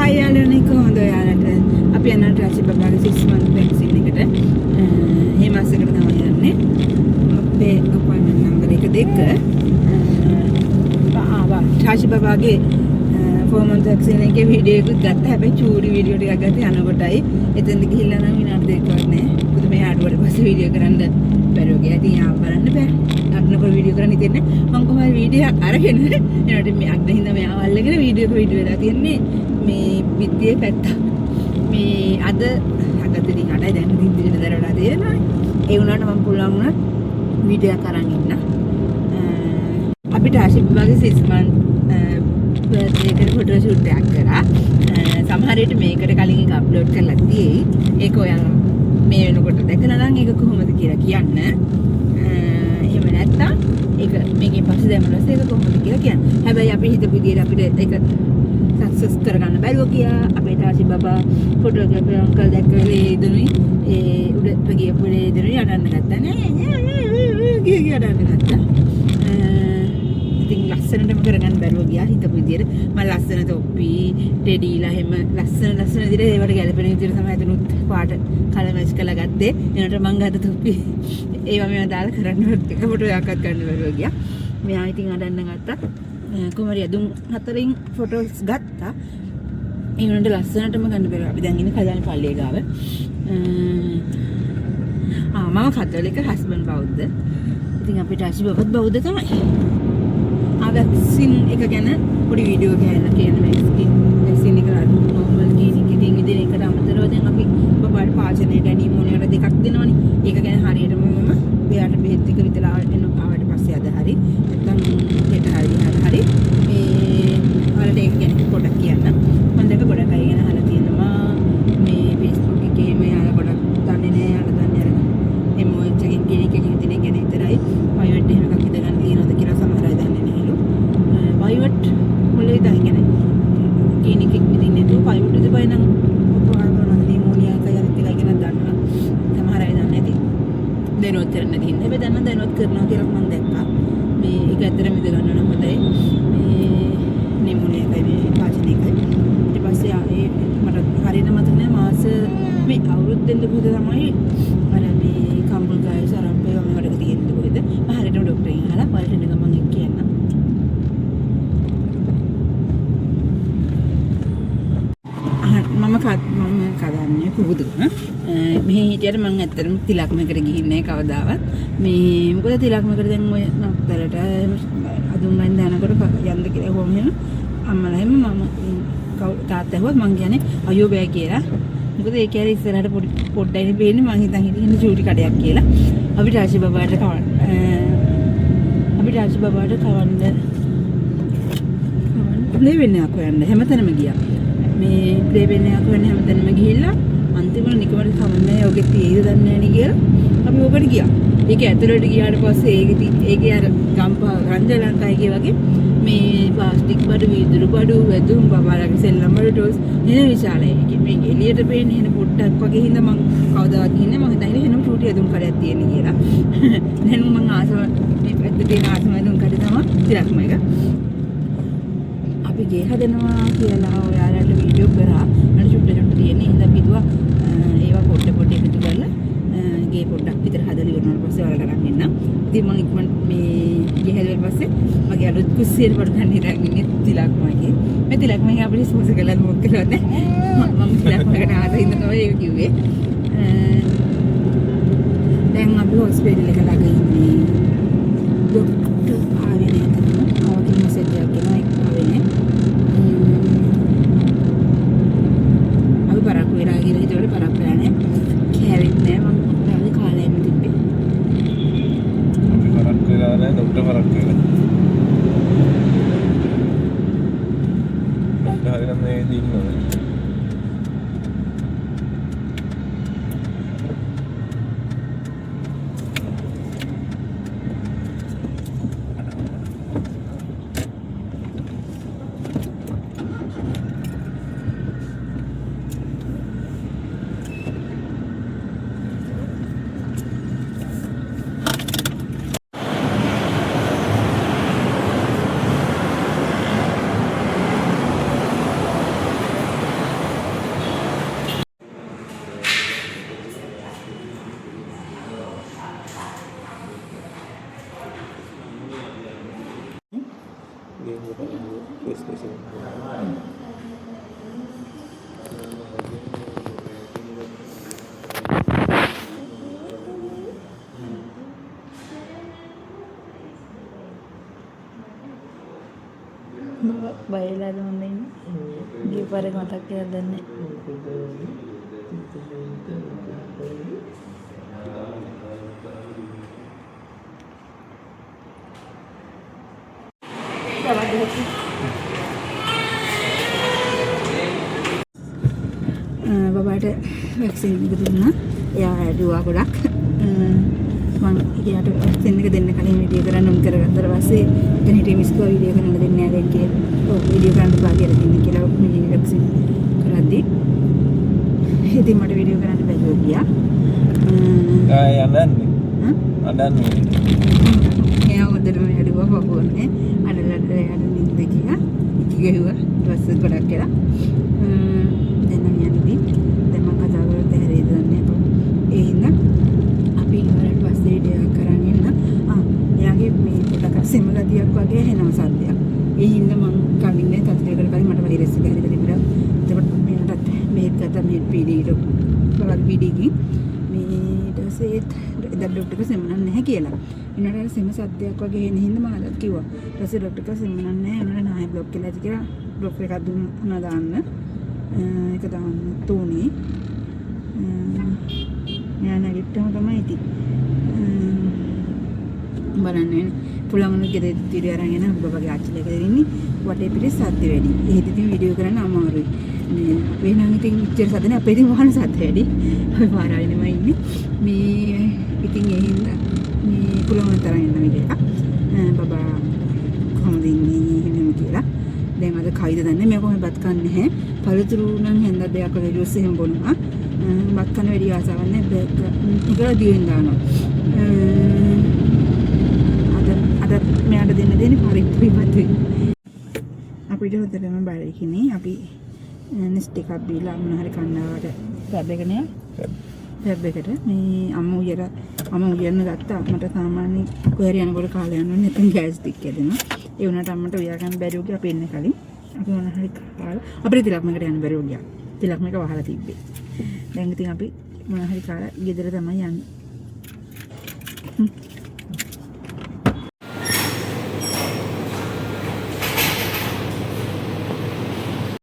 අයියාලනේ කොහොමද ඔයාලට අපි යනවා රාජි බබාගේ 6 month vaccine එකට මේ මාසෙකට තමයි යන්නේ අපේ අපොයින්ට්මන්ට් නම්බර් එක 2 රාජි බබාගේ 4 month vaccine එකේ වීඩියෝ එකක් ගත්තා හැබැයි චූරි වීඩියෝ ටිකක් ගත්තේ අනකොටයි එතෙන්ද ගිහිල්ලා නම් විනාඩි 2ක් නෑ මොකද මේ ආඩුවට පස්සේ වීඩියෝ කරන්න බැරුව ගියා ඉතින් ආව බලන්න බෑ අන්නකොට වීඩියෝ කරන්න ඉතින්නේ මම කොහොමද වීඩියෝ අරගෙන එනකොට මේ අද හින්දා මෙයාව අල්ලගෙන වීඩියෝ වෙලා තියෙන්නේ මේ විද්‍යාවේ පැත්ත මේ අද ඉතින් අඩයි දැන් ඉතින් දිගට දරවලා තියෙනවා ඒ වුණාට මම පුළුවන් වුණා වීඩියෝ කරන් ඉන්න අපිට ආශිර්වාදයේ 6 month birthday එකට ෆොටෝ ෂූට් එකක් කරා සමහර විට මේකට කලින් එක අප්ලෝඩ් කරලා තියෙයි ඒක ඔයාලා මේ වෙනකොට දැකලා නම් ඒක කොහොමද කියලා කියන්න එහෙම නැත්නම් ඒක මේකෙන් පස්සේ දැම්මලස් ඒක කොහොමද කියලා කියන්න හැබැයි අපි හිතපු විදිහට අපිට ඒක සක්සස් කරගන්න බැරුව ගියා අපේ තාසි බබා ෆොටෝග්‍රැෆර් අංකල් දැක්කලේ දුනුයි ඒ උඩට ගියපුලේ දුනුයි අඩන්න ගත්තා නේ ගිය අඩන්න ගත්තා ඉතින් ලස්සනටම කරගන්න බැරුව ගියා හිතපු විදිහට මම ලස්සන තොප්පි රෙඩිලා හැම ලස්සන විදිහට ඒවට ගැලපෙන විදිහට තමයි එතනුත් පාට කලර් මැච් කරලා ගත්තේ එනකොට මං ගත්ත තොප්පි ඒවා මේවා දාලා කරන්න එක ෆොටෝ එකක්වත් ගන්න බැරුව ගියා මෙයා ඉතින් අඩන්න ගත්තා කුමරිය දුම් 4න් ෆොටෝස් ගත්තා ඒ වුණාට ලස්සනටම ගන්න බැරුව අපි දැන් ඉන්නේ කල්‍යාණ පල්ලිය ගාව මම කතෝලික හස්බන්ඩ් බෞද්ධ ඉතින් අපිට ආශි බබත් බෞද්ධ තමයි වැක්සින් එක ගැන පොඩි වීඩියෝ එකක් කියන වැක්සින් එක නෝමල් ක්ලිනික් එකකින් ඉදිරිය එකට අමතරව දැන් අපි බබාට පාචනයට නිමෝනියට දෙකක් දෙනවනේ ඒක ගැන හරියටම මම එයාට බෙහෙත් ටික විතර ආවට පස්සේ අද හරි නැත්නම් හෙට හරි මේ වලට ඒක ගැන පොඩක් කියන්න මම දැන් ගොඩක් අය ගැන අහලා තියෙනවා මේ Facebook එකේ මේ අය ගොඩක් දන්නේ නැහැ අර දන්නේ අර MOH එකකින් ක්ලිනික් එකකින් ඉදිරිය ගැන විතරයි ප්‍රයිවට් එහෙම එකක් ඉදගන්න තියෙනවද කියලා සමහර අය දන්නේ නැහැ ප්‍රයිවට් මොලේ දාගෙන ක්ලිනික් එකක් විදිහට නේද ප්‍රයිවට් එකේ බය නම් ඔපරාවන නිමෝනියා එකයි අනිත් එකයි ගැන දන්නවා සමහර අය දන්නේ නැති දැනුවත් කරන්න තියෙනවා හැබැයි දැනුවත් කරනවා කියලා මම දැක්කා මේ ඒක ඇත්තටම ඉඳ ගන්න නම් හොඳයි මේ නිමෝනියා එකයි මේ පාචන එකයි ඊට පස්සේ ආයේ මට හරියට මතක නැහැ මාස මේ අවුරුද්දෙන් දෙකද තමයි අර මේ කම්බල් ගාය සරම්පේ වගේ වැඩක තියෙන්නේ කොහෙද මම හරියටම ડોක්ටර්ගෙන් අහලා බලන්න ගමන් එක්ක කියන්න මම කදන්නේ පුබුදුන මේ හිටියට මම ඇත්තටම තිලක්මකට ගිහින් නැහැ කවදාවත් මේ මොකද තිලක්මකට දැන් ඔය නත්තලට අදුම්මෙන් දානකොට යන්න කියලා කොහොම වෙන අම්මලා හැම මම තාත්තා හොත් මං කියන්නේ අයියෝ බෑ කියලා මොකද ඒ කියන්නේ ඉස්සරහට පොඩ්ඩයිනේ පේන්නේ මං හිතන් හිටින්න චූටි කඩයක් කියලා අපිට ආශි බබාට කවන්න ප්ලේ වෙන්නේ අකෝ යන්න හැමතැනම ගියා මේ ප්ලේ වෙන්නේ අකෝ යන්න හැමතැනම ගිහිල්ලා අන්තිමට නිකමට කවන්නේ ඔගේ තියෙයිද දන්නේ නැහැ නේ කියලා අපි ඕකට ගියා ඒක ඇතුළට ගියාට පස්සේ ඒකේ අර ගම්පහ රංජලංකයිගේ වගේ මේ ප්ලාස්ටික් බඩු වීදුරු බඩු වැදුම් බබාලගේ සෙල්ලම් බඩු ටෝස් එන විශාලයි මේක එළියට පේන්නේ එන පොට්ටක් වගේ හින්දා මං කවදාවත් ඉන්නේ මම හිතන්නේ එනම් චූටි ඇදුම් කඩයක් තියෙන කියලා දැන් මං ආසම මේ පැත්තේ තියෙන ආසම ඇදුම් කඩ තමයි තිරක්ම එක අපි ගේ හදනවා කියලා ඔයාලට වීඩියෝ කරා මට චුට්ට තියෙන හින්දා පිටුවා ඒවා පොඩ එකතු කරලා ගේ පොඩ්ඩක් විතර හදලා ඉවරනාට පස්සේ ඔයාලා කරන් ඉන්න. ඉතින් මම ඉක්මනට මේ ගේ හැදුවට පස්සේ මගේ අලුත් කුස්සියට පොඩ ගන්න ඉන්නේ තිලක්මගේ. මේ තිලක්මගේ අපිට ස්පොන්සර් කළාද මොකද කරන්නේ? මම තිලක්මකට ආස ඉන්න තමයි ඒක කිව්වේ. දැන් අපි හොස්පිටල් එක ළඟ ඉන්නේ. ડોක්ටර් ආවේ නැහැ. ආවකින් මෙසේජ් එකක් එනවා ආවේ නැහැ. අපි පරක්කු වෙලා ගිහලා හිතුවට පරක්කු වෙලා නැහැ. කෑවෙන්නේ නැහැ මම ඔයාලේ කාලෙම තිබ්බේ. අපි පරක්කු වෙලා නැහැ ડોක්ටර් පරක්කු වෙලා. ડોක්ටර් හරිනම් මේ දින්නවා. බයලාද හොඳ ඉන්නේ. ගිය පාරේ මතක් කියලා දැන්නේ. බබාට වැක්සින් එක දුන්නා. එයා ඇදුවා ගොඩක්. මම එයාට වැක්සින් එක දෙන්න කලින් වීඩියෝ කරන්න උන් කරගත්තට පස්සේ එතන හිටිය මිස්කෝ වීඩියෝ කරන්න දෙන්නේ නැහැ දැන් කියලා. ඔව් වීඩියෝ කරන්න බා කියලා දෙන්න කියලා මේ වැක්සින් කරද්දි. ඉතින් මට වීඩියෝ කරන්න බැරුව ගියා. අඬන්නේ. එයා උදේටම ඇදුවා බබෝනේ. අඬලා යාට නිින්ද ගියා. ඉති ගෙවුවා. ඊට පස්සේ ගොඩක් කියලා. දැන් නම් යන්නේ. දැන් මම කතා කරලා තැරේ දන්නේ නැහැ. ඒ හින්දා අපි ඉවරට පස්සේ වීඩියෝ කරන් ඉන්න. එයාගේ මේ පොඩක් සිමලදියක් වගේ එනවා සද්දයක්. ඒ හින්දා මම කලින්නේ තත්ත්වයකට කලින් මට වෛරස් එක හැදිලා තිබුණා. එතකොට මෙයාටත් මේක ගත්තා මේ පීඩීට බලක් පීඩීකින් මේ ඊට පස්සේ ડોක්ටර් එක සෙමනක් නැහැ කියලා. ඊනට සෙම සද්දයක් වගේ එන හින්දා මම අදත් කිව්වා. ඊට පස්සේ ડોක්ටර් එක සෙමනක් නැහැ. ඊනට නාය බ්ලොක් කියලා ඇති කියලා ડોක්ටර් එකක් දුන්නා දාන්න. ඒක දාන්න තුනේ. මම නැගිට්ටම තමයි ඉතින්. බලන්න පුළඟන ගෙදර තිරේ අරන් එන බබගේ ආච්චිලා ගෙදර ඉන්නේ. වටේ පිටේ සද්ද වැඩි. එහෙත් ඉතින් වීඩියෝ කරන්න අමාරුයි. මේ අපේ නම් ඉතින් ඉච්චර සද්ද නෑ. අපේ ඉතින් වහන සද්ද වැඩි. අපි පාරායිනෙම ඉන්නේ. මේ ඉතින් ඒ හින්දා මේ පුළඟන තරන් එන්න විදිහ. බබා කොහොමද ඉන්නේ එහෙම කියලා. දැන් අද කයිද දන්නේ මම කොහොමද බත් කන්නේ නැහැ. පළතුරු නම් හෙන්ද දෙයක් වගේ ජූස් එහෙම බොනවා. බත් කන්න වැඩි ආසාවක් නැහැ. ඒක දිවෙන් දානවා. අද මෙයාට දෙන්න පරිප්පුයි අපිට උදේටම බාරේකිනේ අපි නෙස්ට් එකක් බීලා මොන හරි කන්නාවට ටැබ් එක නේ ටැබ් එකට මේ අම්මා උයන්න ගත්තා මට සාමාන්‍ය කොහරි යනකොට කාලය යනවා නැත්නම් ගෑස් ටික් හැදෙනවා ඒ වුණාට අම්මට උයා ගන්න බැරි වුණා අපි එන්න කලින් අපි මොන හරි කාලා අපිට තිලක්මකට යන්න බැරි වුණා තිලක්මක වහලා තිබ්බේ දැන් ඉතින් අපි මොන හරි කාලා ගෙදර තමයි යන්නේ